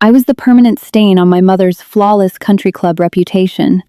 I was the permanent stain on my mother's flawless country club reputation.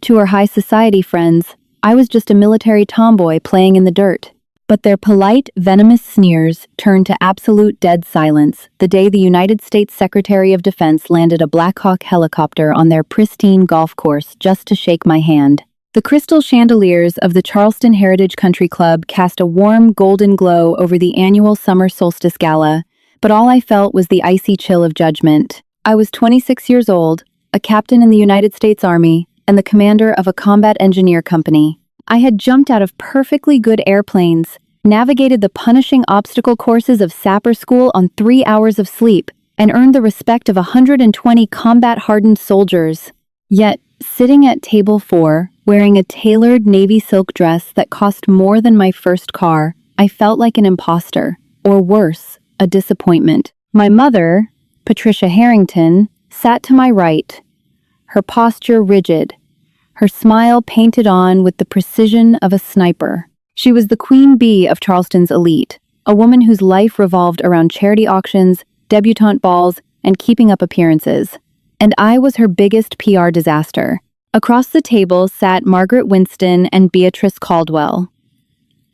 To her high society friends, I was just a military tomboy playing in the dirt. But their polite, venomous sneers turned to absolute dead silence the day the United States Secretary of Defense landed a Black Hawk helicopter on their pristine golf course just to shake my hand. The crystal chandeliers of the Charleston Heritage Country Club cast a warm, golden glow over the annual summer solstice gala, but all I felt was the icy chill of judgment. I was 26 years old, a captain in the United States Army, and the commander of a combat engineer company. I had jumped out of perfectly good airplanes, navigated the punishing obstacle courses of sapper school on 3 hours of sleep, and earned the respect of 120 combat-hardened soldiers. Yet, sitting at table 4, wearing a tailored navy silk dress that cost more than my first car, I felt like an imposter, or worse, a disappointment. My mother, Patricia Harrington, sat to my right, her posture rigid, her smile painted on with the precision of a sniper. She was the queen bee of Charleston's elite, a woman whose life revolved around charity auctions, debutante balls, and keeping up appearances. And I was her biggest PR disaster. Across the table sat Margaret Winston and Beatrice Caldwell.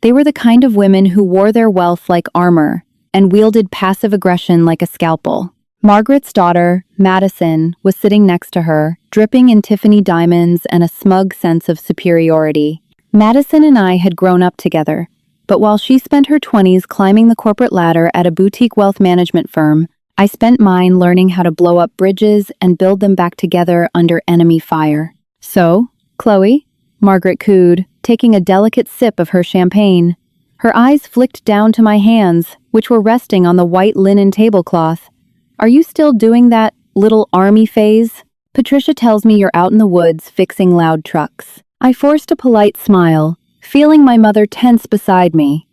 They were the kind of women who wore their wealth like armor and wielded passive aggression like a scalpel. Margaret's daughter, Madison, was sitting next to her, dripping in Tiffany diamonds and a smug sense of superiority. Madison and I had grown up together, but while she spent her 20s climbing the corporate ladder at a boutique wealth management firm, I spent mine learning how to blow up bridges and build them back together under enemy fire. "So, Chloe?" Margaret cooed, taking a delicate sip of her champagne. Her eyes flicked down to my hands, which were resting on the white linen tablecloth. "Are you still doing that little army phase? Patricia tells me you're out in the woods fixing loud trucks." I forced a polite smile, feeling my mother tense beside me.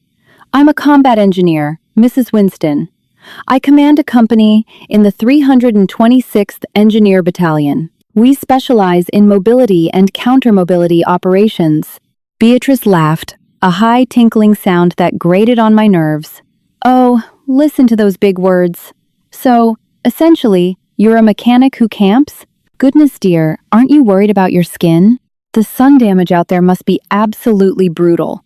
"I'm a combat engineer, Mrs. Winston. I command a company in the 326th Engineer Battalion. We specialize in mobility and counter-mobility operations." Beatrice laughed, a high tinkling sound that grated on my nerves. "Oh, listen to those big words. So, essentially, you're a mechanic who camps? Goodness dear, aren't you worried about your skin? The sun damage out there must be absolutely brutal.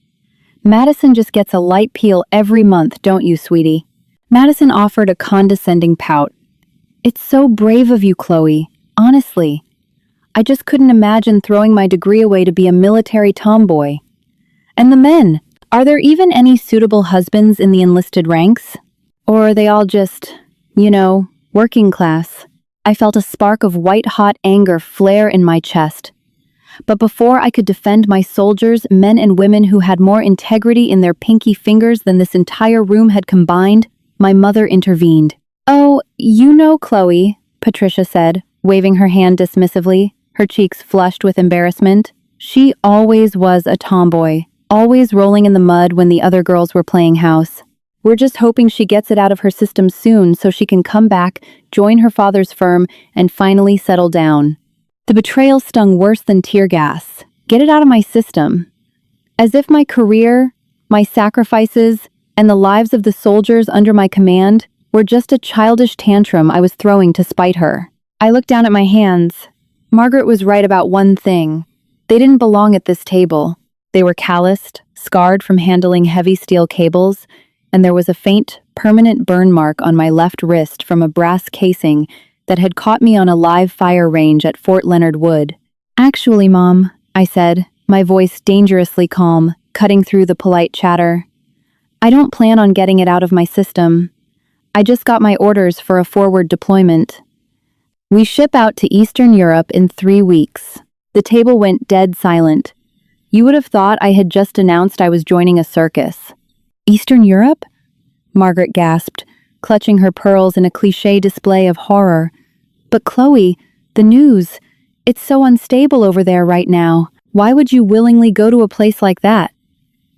Madison just gets a light peel every month, don't you, sweetie?" Madison offered a condescending pout. "It's so brave of you, Chloe. Honestly. I just couldn't imagine throwing my degree away to be a military tomboy. And the men, are there even any suitable husbands in the enlisted ranks? Or are they all just, working class?" I felt a spark of white-hot anger flare in my chest. But before I could defend my soldiers, men and women who had more integrity in their pinky fingers than this entire room had combined, my mother intervened. "Oh, Chloe," Patricia said, waving her hand dismissively, her cheeks flushed with embarrassment. "She always was a tomboy, always rolling in the mud when the other girls were playing house. We're just hoping she gets it out of her system soon so she can come back, join her father's firm, and finally settle down." The betrayal stung worse than tear gas. Get it out of my system. As if my career, my sacrifices, and the lives of the soldiers under my command were just a childish tantrum I was throwing to spite her. I looked down at my hands. Margaret was right about one thing. They didn't belong at this table. They were calloused, scarred from handling heavy steel cables, and there was a faint, permanent burn mark on my left wrist from a brass casing that had caught me on a live fire range at Fort Leonard Wood. "Actually, Mom," I said, my voice dangerously calm, cutting through the polite chatter, "I don't plan on getting it out of my system. I just got my orders for a forward deployment. We ship out to Eastern Europe in 3 weeks." The table went dead silent. You would have thought I had just announced I was joining a circus. "Eastern Europe?" Margaret gasped, clutching her pearls in a cliché display of horror. "But Chloe, the news, it's so unstable over there right now. Why would you willingly go to a place like that?"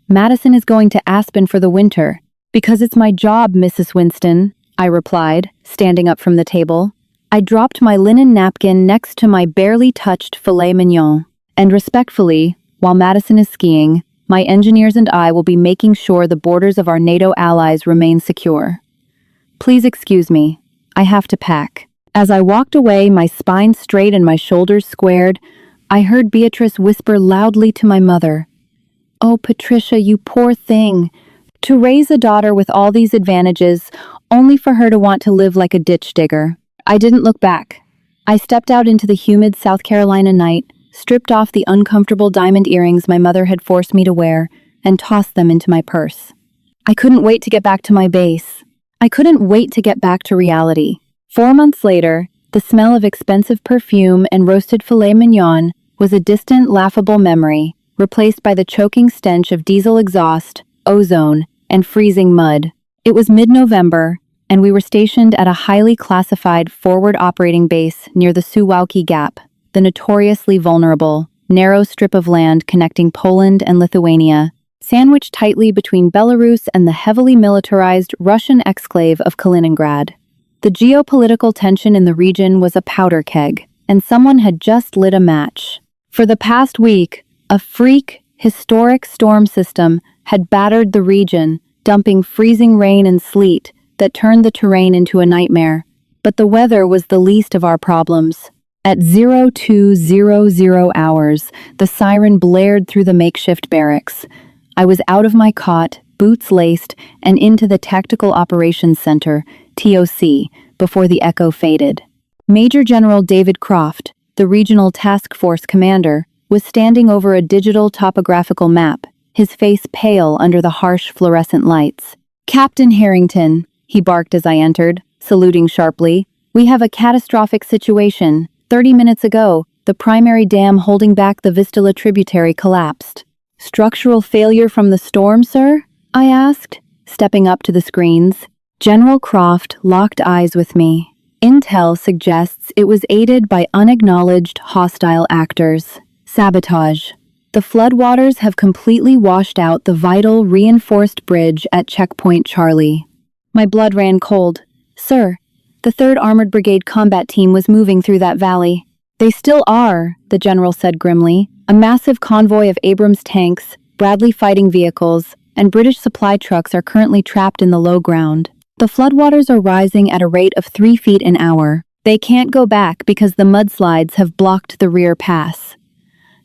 "Madison is going to Aspen for the winter." "Because it's my job, Mrs. Winston," I replied, standing up from the table. I dropped my linen napkin next to my barely touched filet mignon. "And respectfully, while Madison is skiing, my engineers and I will be making sure the borders of our NATO allies remain secure. Please excuse me. I have to pack." As I walked away, my spine straight and my shoulders squared, I heard Beatrice whisper loudly to my mother, "Oh, Patricia, you poor thing. To raise a daughter with all these advantages, only for her to want to live like a ditch digger." I didn't look back. I stepped out into the humid South Carolina night, stripped off the uncomfortable diamond earrings my mother had forced me to wear, and tossed them into my purse. I couldn't wait to get back to my base. I couldn't wait to get back to reality. 4 months later, the smell of expensive perfume and roasted filet mignon was a distant, laughable memory, replaced by the choking stench of diesel exhaust, ozone, and freezing mud. It was mid-November, and we were stationed at a highly classified forward operating base near the Suwałki Gap, the notoriously vulnerable, narrow strip of land connecting Poland and Lithuania, sandwiched tightly between Belarus and the heavily militarized Russian exclave of Kaliningrad. The geopolitical tension in the region was a powder keg, and someone had just lit a match. For the past week, a freak, historic storm system had battered the region, dumping freezing rain and sleet that turned the terrain into a nightmare. But the weather was the least of our problems. At 0200 hours, the siren blared through the makeshift barracks. I was out of my cot, boots laced, and into the Tactical Operations Center, TOC, before the echo faded. Major General David Croft, the Regional Task Force commander, was standing over a digital topographical map, his face pale under the harsh fluorescent lights. "Captain Harrington," he barked as I entered, saluting sharply, "we have a catastrophic situation. 30 minutes ago, the primary dam holding back the Vistula tributary collapsed." "Structural failure from the storm, sir?" I asked, stepping up to the screens. General Croft locked eyes with me. "Intel suggests it was aided by unacknowledged hostile actors. Sabotage. The floodwaters have completely washed out the vital reinforced bridge at Checkpoint Charlie." My blood ran cold. "Sir, the 3rd Armored Brigade combat team was moving through that valley." "They still are," the general said grimly. "A massive convoy of Abrams tanks, Bradley fighting vehicles, and British supply trucks are currently trapped in the low ground. The floodwaters are rising at a rate of 3 feet an hour. They can't go back because the mudslides have blocked the rear pass.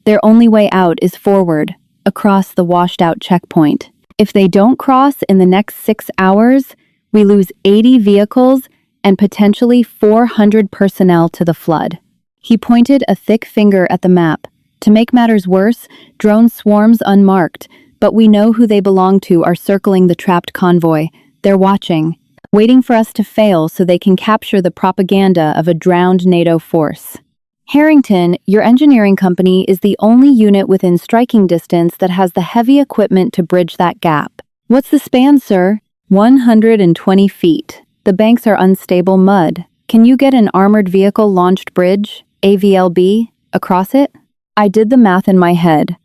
Their only way out is forward, across the washed-out checkpoint. If they don't cross in the next 6 hours, we lose 80 vehicles and potentially 400 personnel to the flood." He pointed a thick finger at the map. "To make matters worse, drone swarms unmarked, but we know who they belong to, are circling the trapped convoy. They're watching, waiting for us to fail so they can capture the propaganda of a drowned NATO force." "Harrington, your engineering company is the only unit within striking distance that has the heavy equipment to bridge that gap." "What's the span, sir?" 120 feet. The banks are unstable mud. Can you get an armored vehicle launched bridge, AVLB, across it?" I did the math in my head.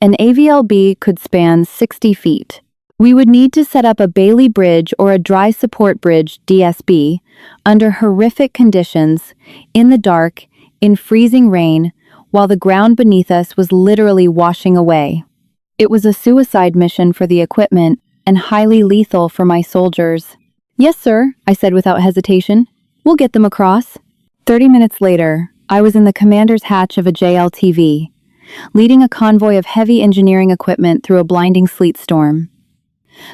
An AVLB could span 60 feet. We would need to set up a Bailey Bridge or a Dry Support Bridge, DSB, under horrific conditions, in the dark, in freezing rain, while the ground beneath us was literally washing away. It was a suicide mission for the equipment and highly lethal for my soldiers. "Yes, sir," I said without hesitation. "We'll get them across." 30 minutes later, I was in the commander's hatch of a JLTV, leading a convoy of heavy engineering equipment through a blinding sleet storm.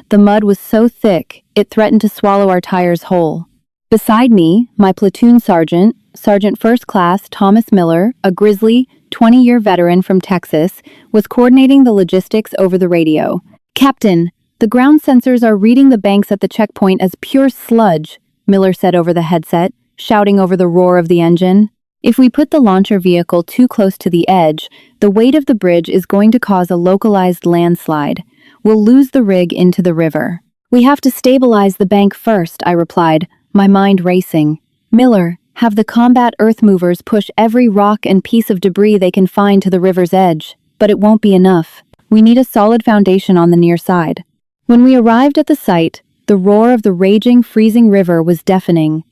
The mud was so thick, it threatened to swallow our tires whole. Beside me, my platoon sergeant, Sergeant First Class Thomas Miller, a grizzly, 20-year veteran from Texas, was coordinating the logistics over the radio. "Captain, the ground sensors are reading the banks at the checkpoint as pure sludge," Miller said over the headset, shouting over the roar of the engine. "If we put the launcher vehicle too close to the edge, the weight of the bridge is going to cause a localized landslide. We'll lose the rig into the river." "We have to stabilize the bank first," I replied, my mind racing. "Miller, have the combat earth movers push every rock and piece of debris they can find to the river's edge. But it won't be enough. We need a solid foundation on the near side." When we arrived at the site, the roar of the raging, freezing river was deafening.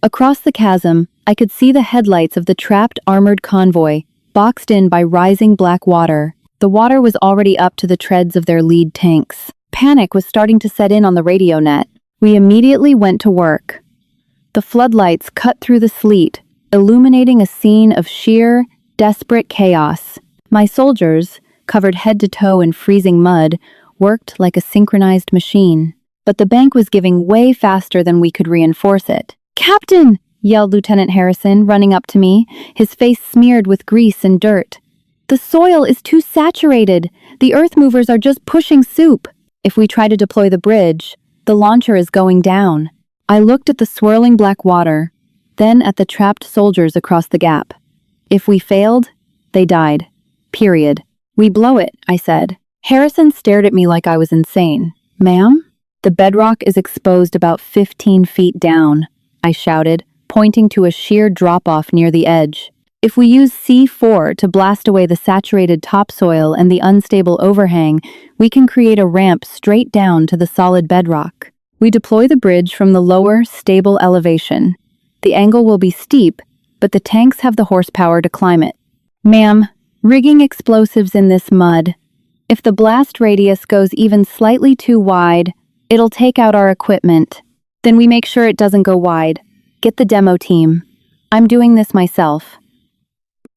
Across the chasm, I could see the headlights of the trapped armored convoy, boxed in by rising black water. The water was already up to the treads of their lead tanks. Panic was starting to set in on the radio net. We immediately went to work. The floodlights cut through the sleet, illuminating a scene of sheer, desperate chaos. My soldiers, covered head to toe in freezing mud, worked like a synchronized machine. But the bank was giving way faster than we could reinforce it. "Captain!" yelled Lieutenant Harrison, running up to me, his face smeared with grease and dirt. "The soil is too saturated. The earth movers are just pushing soup. If we try to deploy the bridge, the launcher is going down." I looked at the swirling black water, then at the trapped soldiers across the gap. If we failed, they died. Period. "We blow it," I said. Harrison stared at me like I was insane. "Ma'am?" "The bedrock is exposed about 15 feet down," I shouted, pointing to a sheer drop-off near the edge. "If we use C4 to blast away the saturated topsoil and the unstable overhang, we can create a ramp straight down to the solid bedrock. We deploy the bridge from the lower, stable elevation. The angle will be steep, but the tanks have the horsepower to climb it." "Ma'am, rigging explosives in this mud. If the blast radius goes even slightly too wide, it'll take out our equipment. Then we make sure it doesn't go wide. Get the demo team. I'm doing this myself."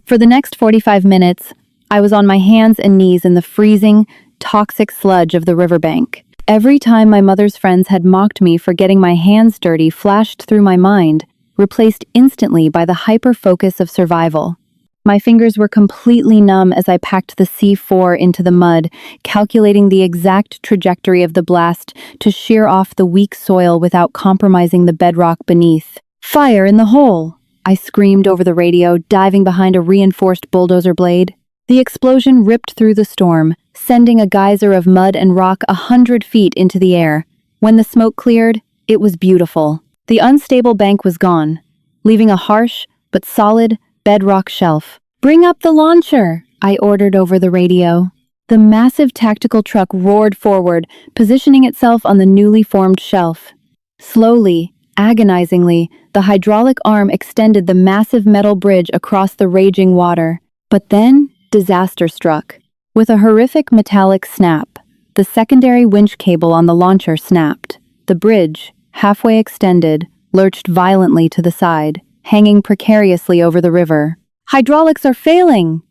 For the next 45 minutes, I was on my hands and knees in the freezing, toxic sludge of the riverbank. Every time my mother's friends had mocked me for getting my hands dirty flashed through my mind, replaced instantly by the hyper-focus of survival. My fingers were completely numb as I packed the C4 into the mud, calculating the exact trajectory of the blast to shear off the weak soil without compromising the bedrock beneath. "Fire in the hole!" I screamed over the radio, diving behind a reinforced bulldozer blade. The explosion ripped through the storm, sending a geyser of mud and rock 100 feet into the air. When the smoke cleared, it was beautiful. The unstable bank was gone, leaving a harsh but solid bedrock shelf. "Bring up the launcher," I ordered over the radio. The massive tactical truck roared forward, positioning itself on the newly formed shelf. Slowly, agonizingly, the hydraulic arm extended the massive metal bridge across the raging water. But then, disaster struck. With a horrific metallic snap, the secondary winch cable on the launcher snapped. The bridge, halfway extended, lurched violently to the side, hanging precariously over the river. "Hydraulics are failing!"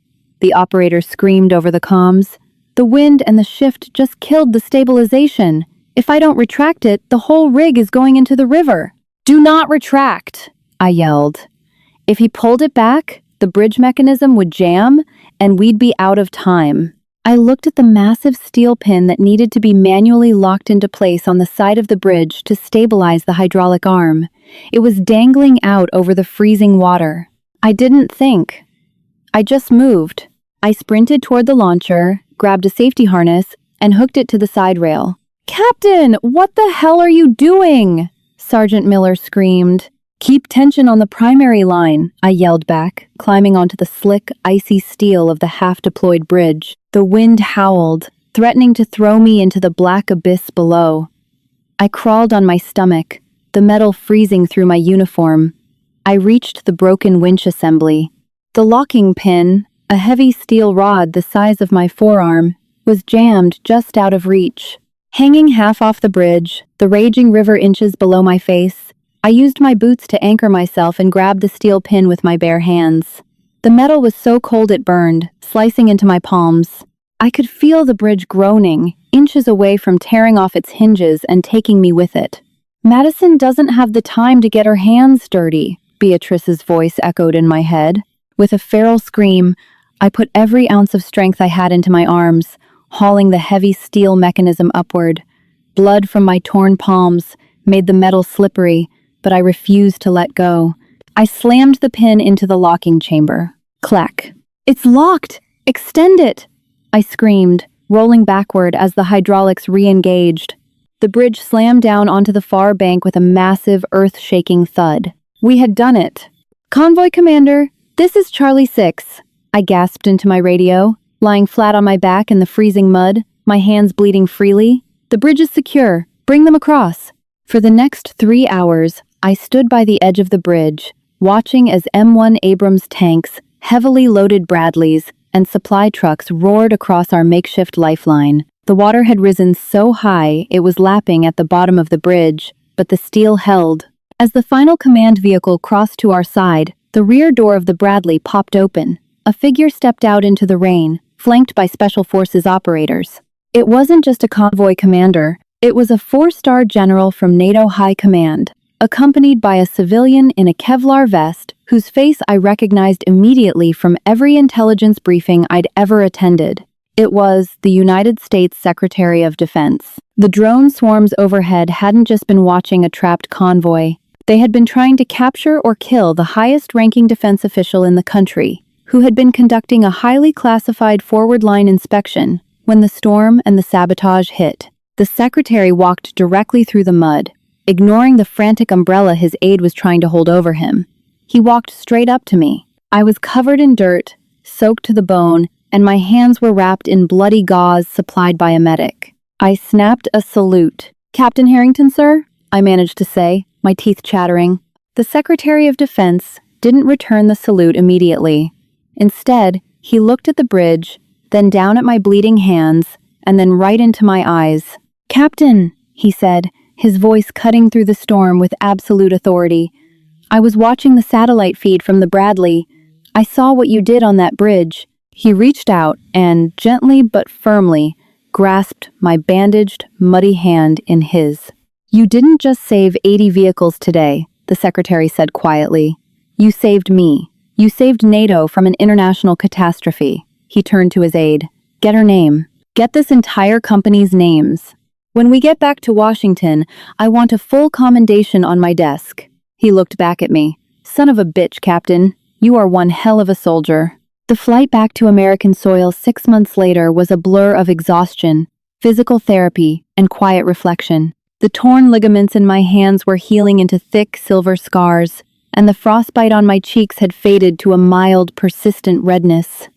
the operator screamed over the comms. "The wind and the shift just killed the stabilization. If I don't retract it, the whole rig is going into the river." "Do not retract," I yelled. If he pulled it back, the bridge mechanism would jam, and we'd be out of time. I looked at the massive steel pin that needed to be manually locked into place on the side of the bridge to stabilize the hydraulic arm. It was dangling out over the freezing water. I didn't think. I just moved. I sprinted toward the launcher, grabbed a safety harness, and hooked it to the side rail. "Captain, what the hell are you doing?" Sergeant Miller screamed. "Keep tension on the primary line," I yelled back, climbing onto the slick, icy steel of the half-deployed bridge. The wind howled, threatening to throw me into the black abyss below. I crawled on my stomach, the metal freezing through my uniform. I reached the broken winch assembly. The locking pin, a heavy steel rod the size of my forearm, was jammed just out of reach. Hanging half off the bridge, the raging river inches below my face, I used my boots to anchor myself and grabbed the steel pin with my bare hands. The metal was so cold it burned, slicing into my palms. I could feel the bridge groaning, inches away from tearing off its hinges and taking me with it. "Madison doesn't have the time to get her hands dirty," Beatrice's voice echoed in my head. With a feral scream, I put every ounce of strength I had into my arms, hauling the heavy steel mechanism upward. Blood from my torn palms made the metal slippery, but I refused to let go. I slammed the pin into the locking chamber. Clack. "It's locked! Extend it!" I screamed, rolling backward as the hydraulics re-engaged. The bridge slammed down onto the far bank with a massive, earth-shaking thud. We had done it. "Convoy Commander, this is Charlie 6. I gasped into my radio, lying flat on my back in the freezing mud, my hands bleeding freely. "The bridge is secure. Bring them across." For the next 3 hours, I stood by the edge of the bridge, watching as M1 Abrams tanks, heavily loaded Bradleys, and supply trucks roared across our makeshift lifeline. The water had risen so high it was lapping at the bottom of the bridge, but the steel held. As the final command vehicle crossed to our side, the rear door of the Bradley popped open. A figure stepped out into the rain, flanked by Special Forces operators. It wasn't just a convoy commander, it was a four-star general from NATO High Command, accompanied by a civilian in a Kevlar vest whose face I recognized immediately from every intelligence briefing I'd ever attended. It was the United States Secretary of Defense. The drone swarms overhead hadn't just been watching a trapped convoy. They had been trying to capture or kill the highest-ranking defense official in the country, who had been conducting a highly classified forward-line inspection when the storm and the sabotage hit. The secretary walked directly through the mud, ignoring the frantic umbrella his aide was trying to hold over him. He walked straight up to me. I was covered in dirt, soaked to the bone, and my hands were wrapped in bloody gauze supplied by a medic. I snapped a salute. "Captain Harrington, sir?" I managed to say, my teeth chattering. The Secretary of Defense didn't return the salute immediately. Instead, he looked at the bridge, then down at my bleeding hands, and then right into my eyes. "Captain," he said, his voice cutting through the storm with absolute authority. "I was watching the satellite feed from the Bradley. I saw what you did on that bridge." He reached out and, gently but firmly, grasped my bandaged, muddy hand in his. "You didn't just save 80 vehicles today," the secretary said quietly. "You saved me. You saved NATO from an international catastrophe." He turned to his aide. "Get her name. Get this entire company's names. When we get back to Washington, I want a full commendation on my desk." He looked back at me. "Son of a bitch, Captain. You are one hell of a soldier." The flight back to American soil 6 months later was a blur of exhaustion, physical therapy, and quiet reflection. The torn ligaments in my hands were healing into thick silver scars, and the frostbite on my cheeks had faded to a mild, persistent redness.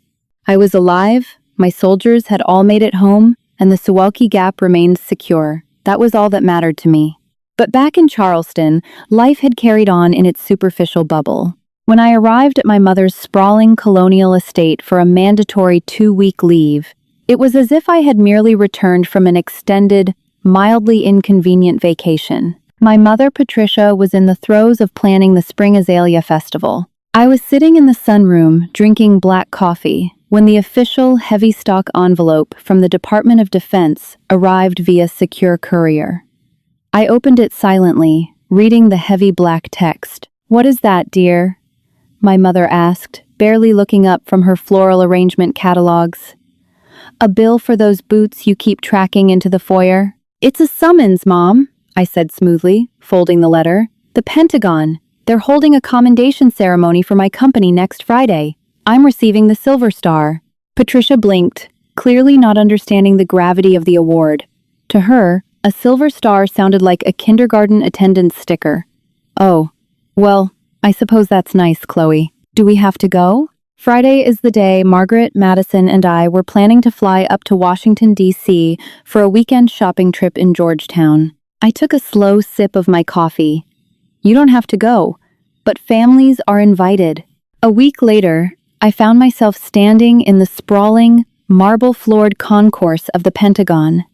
I was alive, my soldiers had all made it home, and the Suwalki Gap remained secure. That was all that mattered to me. But back in Charleston, life had carried on in its superficial bubble. When I arrived at my mother's sprawling colonial estate for a mandatory 2-week leave, it was as if I had merely returned from an extended, mildly inconvenient vacation. My mother, Patricia, was in the throes of planning the Spring Azalea Festival. I was sitting in the sunroom, drinking black coffee, when the official heavy stock envelope from the Department of Defense arrived via secure courier. I opened it silently, reading the heavy black text. "What is that, dear?" my mother asked, barely looking up from her floral arrangement catalogs. "A bill for those boots you keep tracking into the foyer?" "It's a summons, Mom," I said smoothly, folding the letter. "The Pentagon. They're holding a commendation ceremony for my company next Friday. I'm receiving the Silver Star." Patricia blinked, clearly not understanding the gravity of the award. To her, a Silver Star sounded like a kindergarten attendance sticker. "Oh, well, I suppose that's nice, Chloe. Do we have to go?" Friday is the day Margaret, Madison, and I were planning to fly up to Washington, D.C. for a weekend shopping trip in Georgetown. I took a slow sip of my coffee. You don't have to go, but families are invited. A week later, I found myself standing in the sprawling, marble-floored concourse of the Pentagon.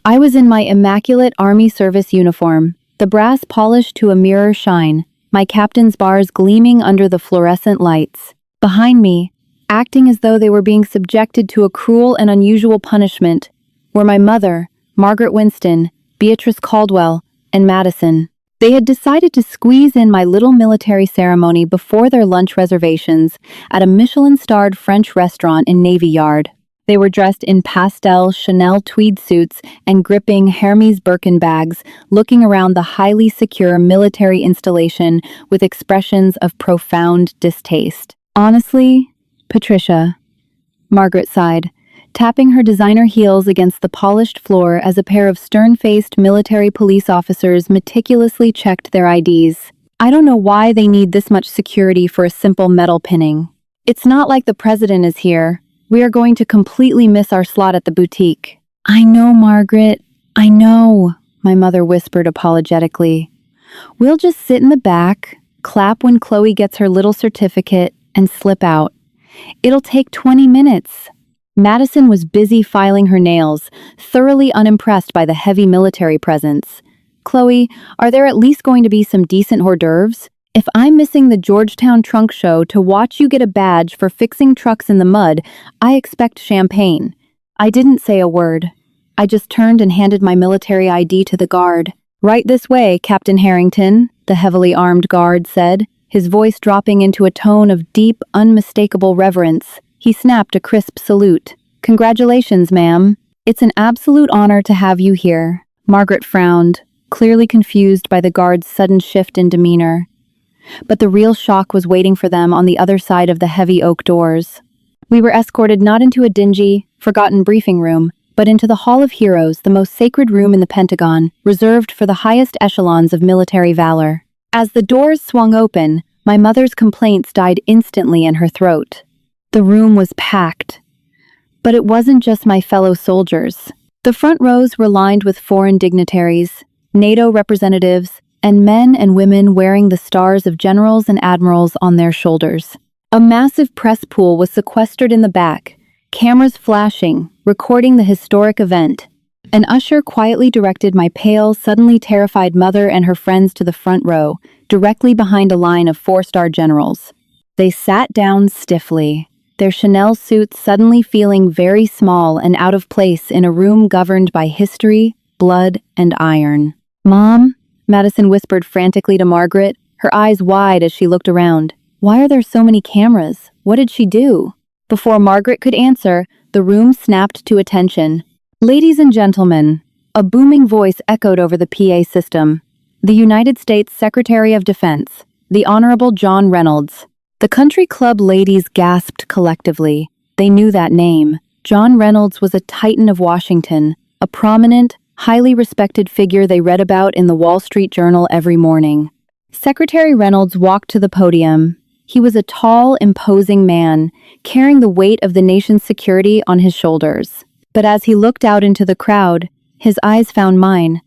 I was in my immaculate Army service uniform, the brass polished to a mirror shine, my captain's bars gleaming under the fluorescent lights. Behind me, acting as though they were being subjected to a cruel and unusual punishment, were my mother, Margaret Winston, Beatrice Caldwell, and Madison. They had decided to squeeze in my little military ceremony before their lunch reservations at a Michelin-starred French restaurant in Navy Yard. They were dressed in pastel Chanel tweed suits and gripping Hermes Birkin bags, looking around the highly secure military installation with expressions of profound distaste. "Honestly, Patricia," Margaret sighed, tapping her designer heels against the polished floor as a pair of stern-faced military police officers meticulously checked their IDs. "I don't know why they need this much security for a simple metal pinning. It's not like the president is here. We are going to completely miss our slot at the boutique." "I know, Margaret. I know," my mother whispered apologetically. "We'll just sit in the back, clap when Chloe gets her little certificate, and slip out. It'll take 20 minutes. Madison was busy filing her nails, thoroughly unimpressed by the heavy military presence. Chloe, are there at least going to be some decent hors d'oeuvres? If I'm missing the Georgetown trunk show to watch you get a badge for fixing trucks in the mud, I expect champagne. I didn't say a word. I just turned and handed my military ID to the guard. Right this way, Captain Harrington, the heavily armed guard said, his voice dropping into a tone of deep, unmistakable reverence. He snapped a crisp salute. Congratulations, ma'am. It's an absolute honor to have you here. Margaret frowned, clearly confused by the guard's sudden shift in demeanor. But the real shock was waiting for them on the other side of the heavy oak doors. We were escorted not into a dingy, forgotten briefing room, but into the Hall of Heroes, the most sacred room in the Pentagon, reserved for the highest echelons of military valor. As the doors swung open, my mother's complaints died instantly in her throat. The room was packed. But it wasn't just my fellow soldiers. The front rows were lined with foreign dignitaries, NATO representatives, and men and women wearing the stars of generals and admirals on their shoulders. A massive press pool was sequestered in the back, cameras flashing, recording the historic event. An usher quietly directed my pale, suddenly terrified mother and her friends to the front row, directly behind a line of four-star generals. They sat down stiffly, their Chanel suits suddenly feeling very small and out of place in a room governed by history, blood, and iron. "Mom?" Madison whispered frantically to Margaret, her eyes wide as she looked around. "Why are there so many cameras? What did she do?" Before Margaret could answer, the room snapped to attention. "Ladies and gentlemen," a booming voice echoed over the PA system. "The United States Secretary of Defense, the Honorable John Reynolds." The country club ladies gasped collectively. They knew that name. John Reynolds was a titan of Washington, a prominent, highly respected figure they read about in the Wall Street Journal every morning. Secretary Reynolds walked to the podium. He was a tall, imposing man, carrying the weight of the nation's security on his shoulders. But as he looked out into the crowd, his eyes found mine,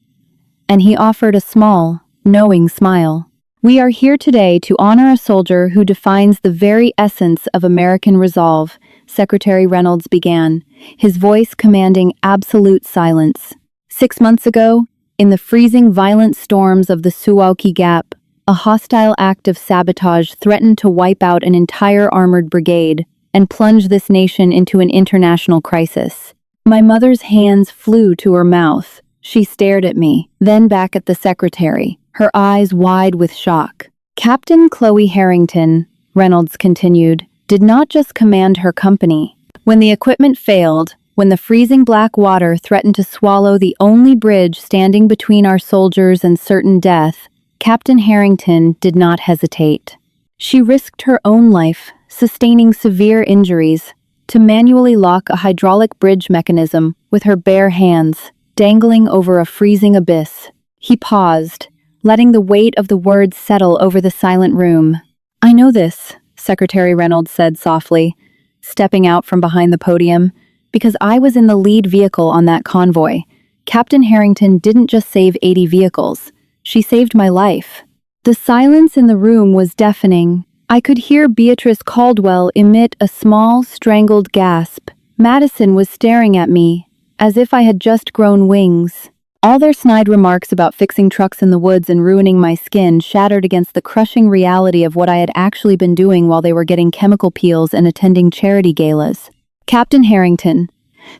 and he offered a small, knowing smile. "We are here today to honor a soldier who defines the very essence of American resolve," Secretary Reynolds began, his voice commanding absolute silence. 6 months ago, in the freezing violent storms of the Suwałki Gap, a hostile act of sabotage threatened to wipe out an entire armored brigade and plunge this nation into an international crisis. My mother's hands flew to her mouth. She stared at me, then back at the secretary, her eyes wide with shock. "Captain Chloe Harrington," Reynolds continued, "did not just command her company. When the equipment failed, when the freezing black water threatened to swallow the only bridge standing between our soldiers and certain death, Captain Harrington did not hesitate. She risked her own life, sustaining severe injuries, to manually lock a hydraulic bridge mechanism with her bare hands, dangling over a freezing abyss." He paused, letting the weight of the words settle over the silent room. "I know this," Secretary Reynolds said softly, stepping out from behind the podium, "because I was in the lead vehicle on that convoy. Captain Harrington didn't just save 80 vehicles. She saved my life." The silence in the room was deafening. I could hear Beatrice Caldwell emit a small, strangled gasp. Madison was staring at me, as if I had just grown wings. All their snide remarks about fixing trucks in the woods and ruining my skin shattered against the crushing reality of what I had actually been doing while they were getting chemical peels and attending charity galas. "Captain Harrington,"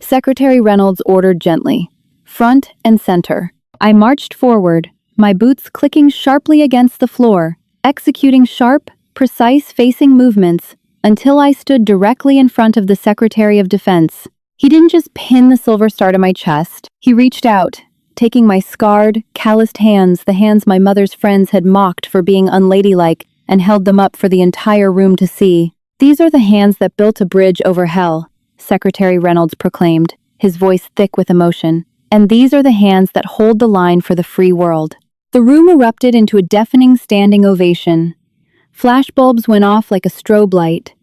Secretary Reynolds ordered gently. "Front and center." I marched forward, my boots clicking sharply against the floor, executing sharp, precise facing movements until I stood directly in front of the Secretary of Defense. He didn't just pin the silver star to my chest. He reached out, taking my scarred, calloused hands, the hands my mother's friends had mocked for being unladylike, and held them up for the entire room to see. "These are the hands that built a bridge over hell," Secretary Reynolds proclaimed, his voice thick with emotion. "And these are the hands that hold the line for the free world." The room erupted into a deafening standing ovation. Flashbulbs went off like a strobe light.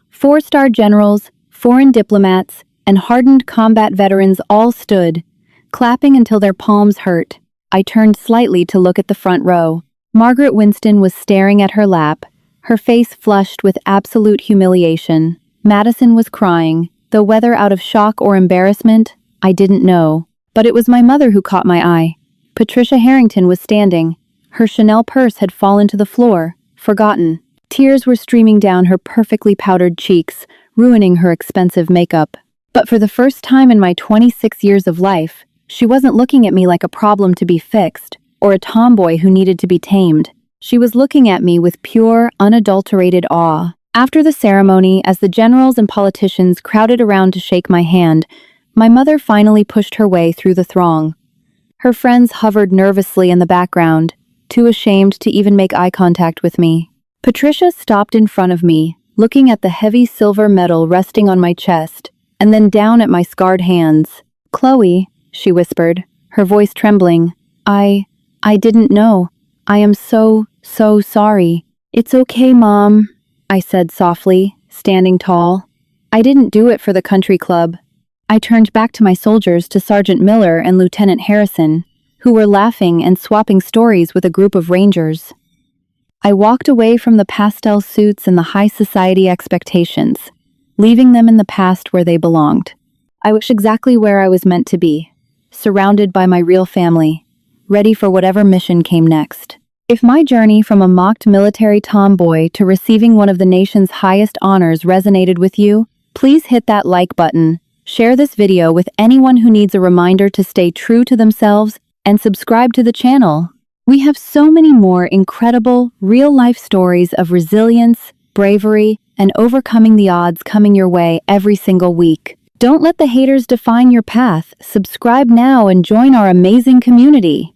Four-star generals, foreign diplomats, and hardened combat veterans all stood, clapping until their palms hurt. I turned slightly to look at the front row. Margaret Winston was staring at her lap, her face flushed with absolute humiliation. Madison was crying, though whether out of shock or embarrassment, I didn't know. But it was my mother who caught my eye. Patricia Harrington was standing. Her Chanel purse had fallen to the floor, forgotten. Tears were streaming down her perfectly powdered cheeks, ruining her expensive makeup. But for the first time in my 26 years of life, she wasn't looking at me like a problem to be fixed, or a tomboy who needed to be tamed. She was looking at me with pure, unadulterated awe. After the ceremony, as the generals and politicians crowded around to shake my hand, my mother finally pushed her way through the throng. Her friends hovered nervously in the background, too ashamed to even make eye contact with me. Patricia stopped in front of me, looking at the heavy silver medal resting on my chest, and then down at my scarred hands. "Chloe," she whispered, her voice trembling, I didn't know. I am so sorry." "It's okay, Mom," I said softly, standing tall. "I didn't do it for the country club." I turned back to my soldiers, to Sergeant Miller and Lieutenant Harrison, who were laughing and swapping stories with a group of rangers. I walked away from the pastel suits and the high society expectations, leaving them in the past where they belonged. I was exactly where I was meant to be, surrounded by my real family, ready for whatever mission came next. If my journey from a mocked military tomboy to receiving one of the nation's highest honors resonated with you, please hit that like button, share this video with anyone who needs a reminder to stay true to themselves, and subscribe to the channel. We have so many more incredible, real-life stories of resilience, bravery, and overcoming the odds coming your way every single week. Don't let the haters define your path. Subscribe now and join our amazing community.